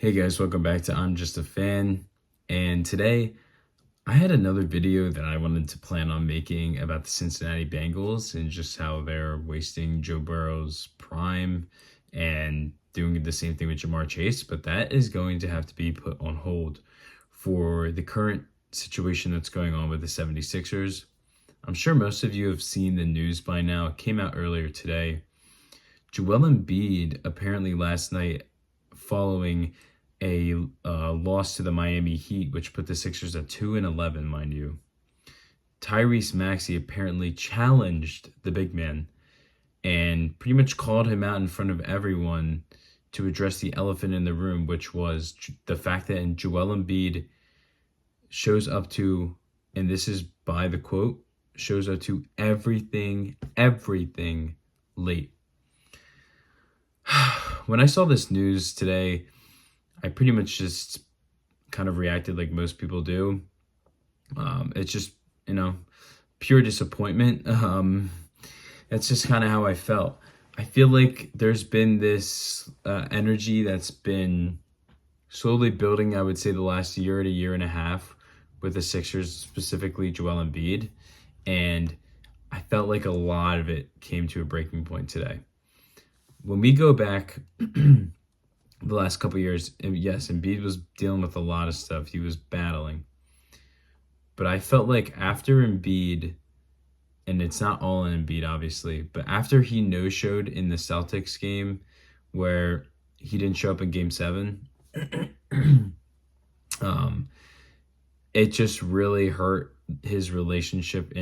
Hey guys, welcome back to I'm Just a Fan. And today I had another video that I wanted to plan on making about the Cincinnati Bengals and just how they're wasting Joe Burrow's prime and doing the same thing with Jamar Chase. But that is going to have to be put on hold for the current situation that's going on with the 76ers. I'm sure most of you have seen the news by now. It came out earlier today. Joel Embiid apparently last night, following a loss to the Miami Heat, which put the Sixers at 2-11, mind you. Tyrese Maxey apparently challenged the big man and pretty much called him out in front of everyone to address the elephant in the room, which was the fact that Joel Embiid shows up to, and this is by the quote, shows up to everything late. When I saw this news today, I pretty much just kind of reacted like most people do. It's just, pure disappointment. That's just kind of how I felt. I feel like there's been this energy that's been slowly building, I would say, the last year to year and a half with the Sixers, specifically Joel Embiid. And I felt like a lot of it came to a breaking point today. When we go back the last couple of years, yes, Embiid was dealing with a lot of stuff. He was battling. But I felt like after Embiid, and it's not all in Embiid, obviously, but after he no-showed in the Celtics game where he didn't show up in Game 7, it just really hurt his relationship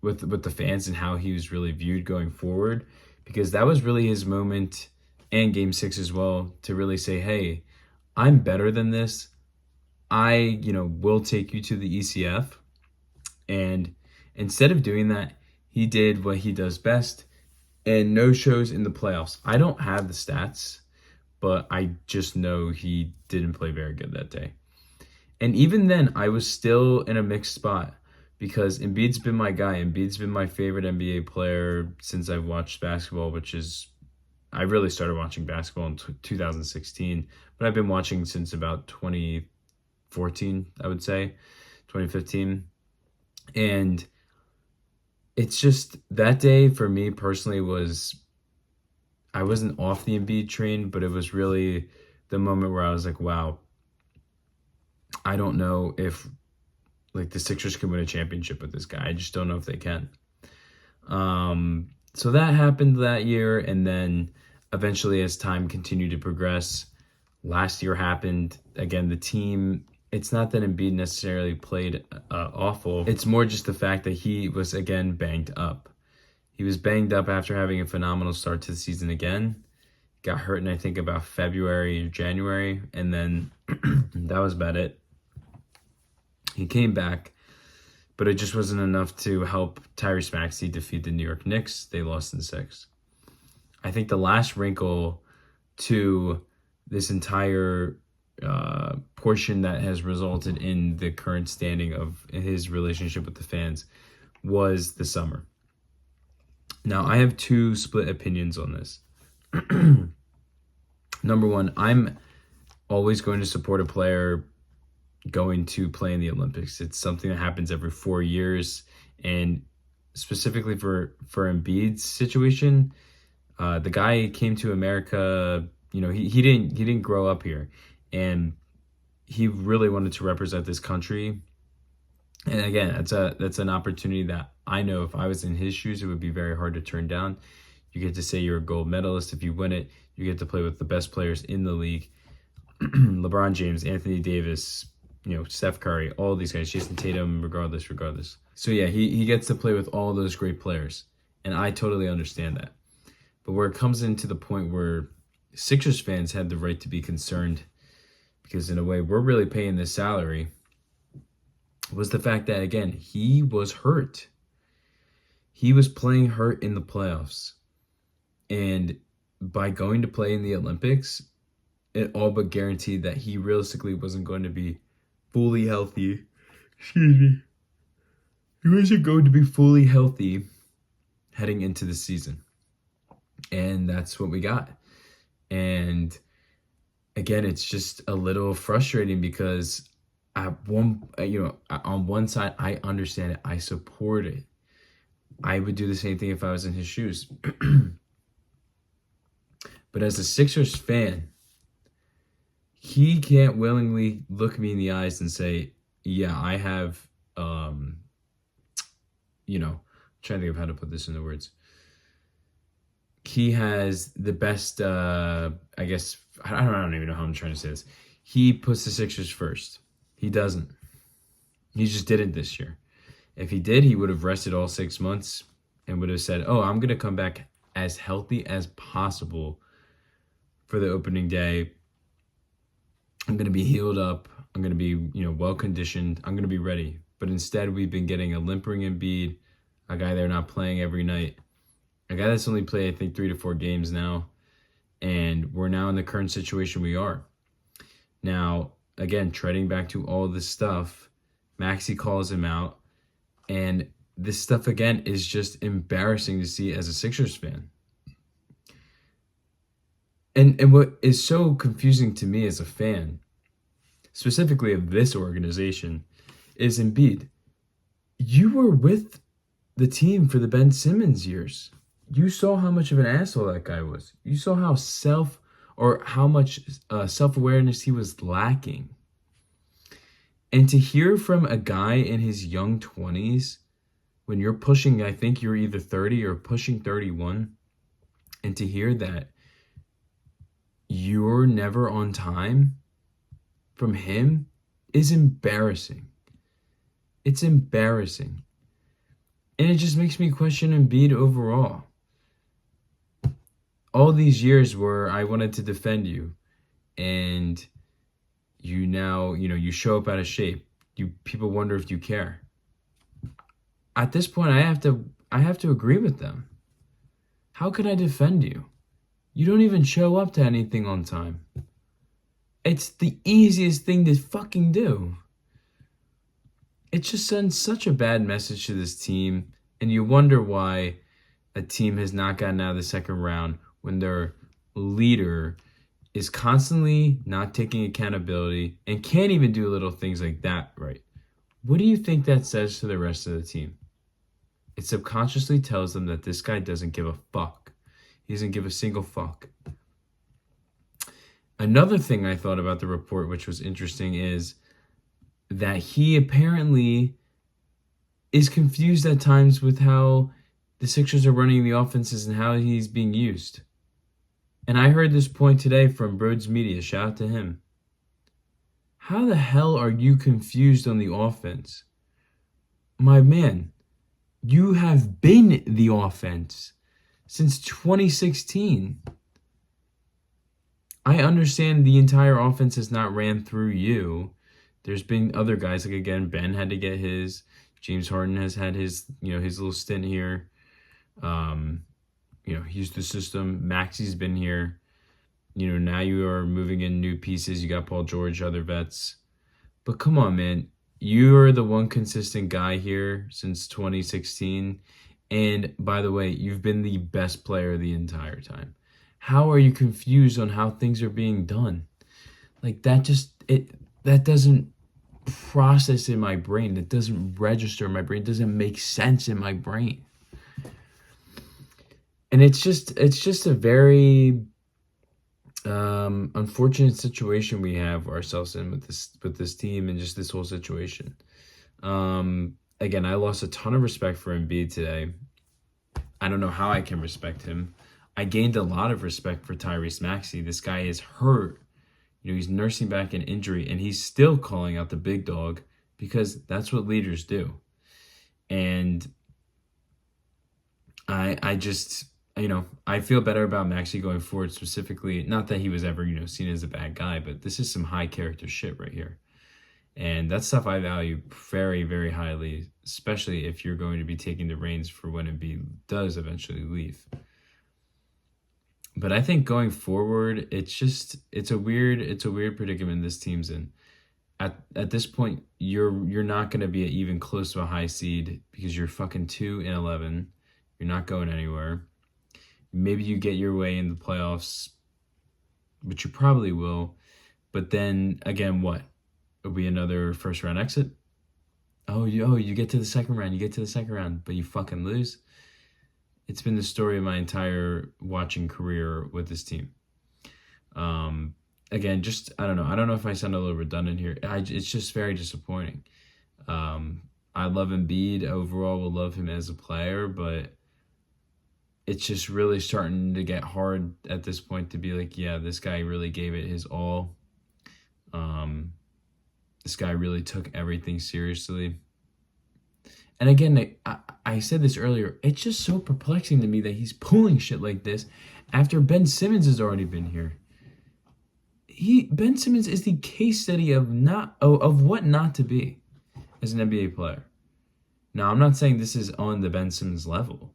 with the fans and how he was really viewed going forward, because that was really his moment, and Game 6 as well, to really say, hey, I'm better than this. I, will take you to the ECF. And instead of doing that, he did what he does best and no shows in the playoffs. I don't have the stats, but I just know he didn't play very good that day. And even then, I was still in a mixed spot because Embiid's been my guy. Embiid's been my favorite NBA player since I've watched basketball, which is, I really started watching basketball in 2016, but I've been watching since about 2014, I would say, 2015. And it's just, that day for me personally I wasn't off the Embiid train, but it was really the moment where I was like, wow, I don't know if the Sixers can win a championship with this guy. I just don't know if they can. So that happened that year, and then eventually as time continued to progress, last year happened. Again, the team, it's not that Embiid necessarily played awful. It's more just the fact that he was, again, banged up. He was banged up after having a phenomenal start to the season again. Got hurt in, I think, about February or January, and then that was about it. He came back, but it just wasn't enough to help Tyrese Maxey defeat the New York Knicks. They lost in 6. I think the last wrinkle to this entire portion that has resulted in the current standing of his relationship with the fans was the summer. Now, I have two split opinions on this. Number one, I'm always going to support a player going to play in the Olympics. It's something that happens every 4 years, and specifically for Embiid's situation, the guy came to America. He didn't grow up here, and he really wanted to represent this country. And again, that's an opportunity that I know if I was in his shoes, it would be very hard to turn down. You get to say you're a gold medalist. If you win it, you get to play with the best players in the league. LeBron James, Anthony Davis, Steph Curry, all these guys, Jason Tatum, regardless. So yeah, he gets to play with all those great players, and I totally understand that. But where it comes into the point where Sixers fans had the right to be concerned, because in a way we're really paying this salary, was the fact that, again, he was hurt. He was playing hurt in the playoffs. And by going to play in the Olympics, it all but guaranteed that he realistically wasn't going to be fully healthy. Excuse me. He wasn't going to be fully healthy heading into the season. And that's what we got. And again, it's just a little frustrating because on one side, I understand it. I support it. I would do the same thing if I was in his shoes. But as a Sixers fan, he can't willingly look me in the eyes and say, yeah, I have, trying to think of how to put this into words. He has the best, I guess, I don't even know how I'm trying to say this. He puts the Sixers first. He doesn't. He just didn't this year. If he did, he would have rested all 6 months and would have said, oh, I'm going to come back as healthy as possible for the opening day. I'm going to be healed up. I'm going to be, well conditioned. I'm going to be ready. But instead, we've been getting a limpering Embiid, a guy they're not playing every night, a guy that's only played, I think, 3 to 4 games now. And we're now in the current situation we are. Now, again, treading back to all this stuff, Maxey calls him out. And this stuff, again, is just embarrassing to see as a Sixers fan. And what is so confusing to me as a fan, specifically of this organization, is Embiid. You were with the team for the Ben Simmons years. You saw how much of an asshole that guy was. You saw how much self-awareness he was lacking. And to hear from a guy in his young 20s, when you're pushing, I think you're either 30 or pushing 31, and to hear that you're never on time from him is embarrassing. It's embarrassing. And it just makes me question Embiid overall. All these years where I wanted to defend you, and you now, you show up out of shape. People wonder if you care. At this point, I have to agree with them. How can I defend you? You don't even show up to anything on time. It's the easiest thing to fucking do. It just sends such a bad message to this team, and you wonder why a team has not gotten out of the second round when their leader is constantly not taking accountability and can't even do little things like that right. What do you think that says to the rest of the team? It subconsciously tells them that this guy doesn't give a fuck. He doesn't give a single fuck. Another thing I thought about the report, which was interesting, is that he apparently is confused at times with how the Sixers are running the offenses and how he's being used. And I heard this point today from Broads Media. Shout out to him. How the hell are you confused on the offense? My man, you have been the offense since 2016. I understand the entire offense has not ran through you. There's been other guys, like, again, Ben had to get his. James Harden has had his, his little stint here. He's the system. Maxey's been here. Now you are moving in new pieces. You got Paul George, other vets. But come on, man. You are the one consistent guy here since 2016. And by the way, you've been the best player the entire time. How are you confused on how things are being done? Like, that doesn't process in my brain. It doesn't register in my brain. It doesn't make sense in my brain. And it's just a very unfortunate situation we have ourselves in with this team and just this whole situation. Again, I lost a ton of respect for Embiid today. I don't know how I can respect him. I gained a lot of respect for Tyrese Maxey. This guy is hurt. He's nursing back an injury, and he's still calling out the big dog because that's what leaders do. And I just, I feel better about Maxey going forward, specifically. Not that he was ever, seen as a bad guy, but this is some high character shit right here. And that's stuff I value very, very highly, especially if you're going to be taking the reins for when Embiid does eventually leave. But I think going forward, it's a weird predicament this team's in. At this point, you're not going to be even close to a high seed because you're fucking 2-11. You're not going anywhere. Maybe you get your way in the playoffs, but you probably will. But then again, what? Will be another first round exit? You get to the second round, but you fucking lose. It's been the story of my entire watching career with this team. Again, just I don't know. I don't know if I sound a little redundant here. It's just very disappointing. I love Embiid overall. Will love him as a player, but it's just really starting to get hard at this point to be like, yeah, this guy really gave it his all. This guy really took everything seriously. And again, I said this earlier, it's just so perplexing to me that he's pulling shit like this after Ben Simmons has already been here. Ben Simmons is the case study of what not to be as an NBA player. Now, I'm not saying this is on the Ben Simmons level,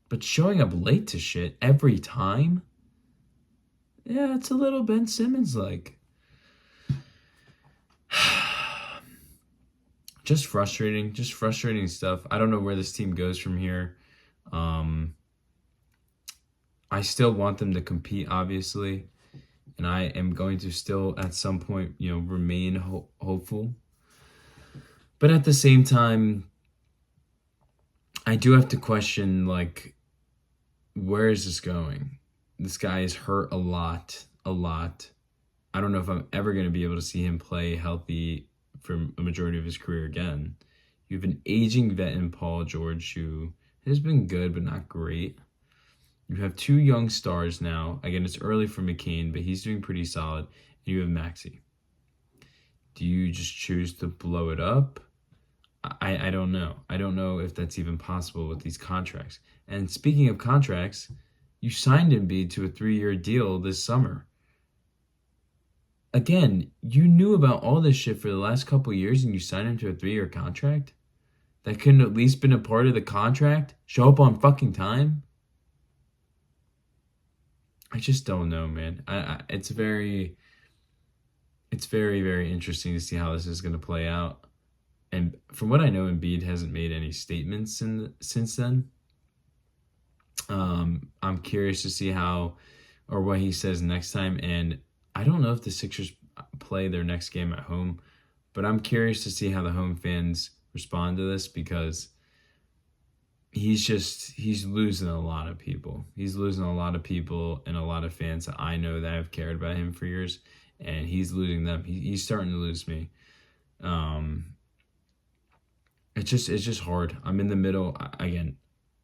but showing up late to shit every time, yeah, it's a little Ben Simmons like. Just frustrating stuff. I don't know where this team goes from here. I still want them to compete, obviously, and I am going to still at some point, remain hopeful. But at the same time, I do have to question, like, where is this going? This guy is hurt a lot. I don't know if I'm ever going to be able to see him play healthy for a majority of his career again. You have an aging vet in Paul George who has been good but not great. You have two young stars now. Again, it's early for McCain, but he's doing pretty solid. And you have Maxey. Do you just choose to blow it up? I don't know. I don't know if that's even possible with these contracts. And speaking of contracts, you signed Embiid to a 3-year deal this summer. Again, you knew about all this shit for the last couple years and you signed him to a 3-year contract? That couldn't at least been a part of the contract? Show up on fucking time? I just don't know, man. It's very, very interesting to see how this is going to play out. And from what I know, Embiid hasn't made any statements since then. I'm curious to see what he says next time. And I don't know if the Sixers play their next game at home, but I'm curious to see how the home fans respond to this because he's losing a lot of people. He's losing a lot of people and a lot of fans that I know that have cared about him for years, and he's losing them. He's starting to lose me. It's just hard. I'm in the middle. Again,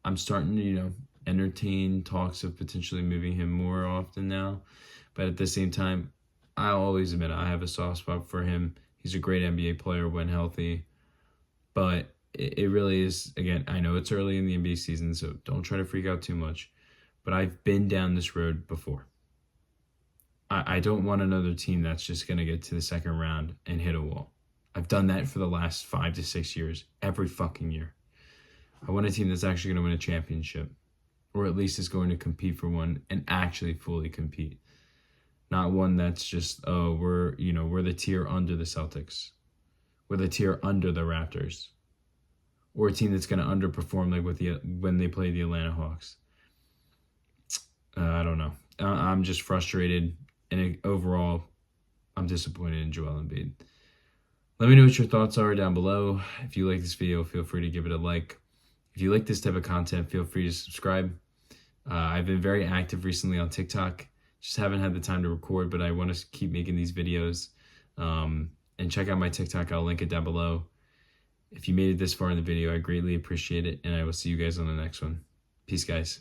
I'm starting to, entertain talks of potentially moving him more often now. But at the same time, I'll always admit I have a soft spot for him. He's a great NBA player when healthy. But it really is, again, I know it's early in the NBA season, so don't try to freak out too much. But I've been down this road before. I don't want another team that's just going to get to the second round and hit a wall. I've done that for the last 5 to 6 years, every fucking year. I want a team that's actually going to win a championship, or at least is going to compete for one and actually fully compete. Not one that's just, we're the tier under the Celtics. We're the tier under the Raptors. Or a team that's going to underperform like when they play the Atlanta Hawks. I don't know. I'm just frustrated. And overall, I'm disappointed in Joel Embiid. Let me know what your thoughts are down below. If you like this video, feel free to give it a like. If you like this type of content, feel free to subscribe. I've been very active recently on TikTok. Just haven't had the time to record, but I want to keep making these videos. And check out my TikTok. I'll link it down below. If you made it this far in the video, I greatly appreciate it. And I will see you guys on the next one. Peace, guys.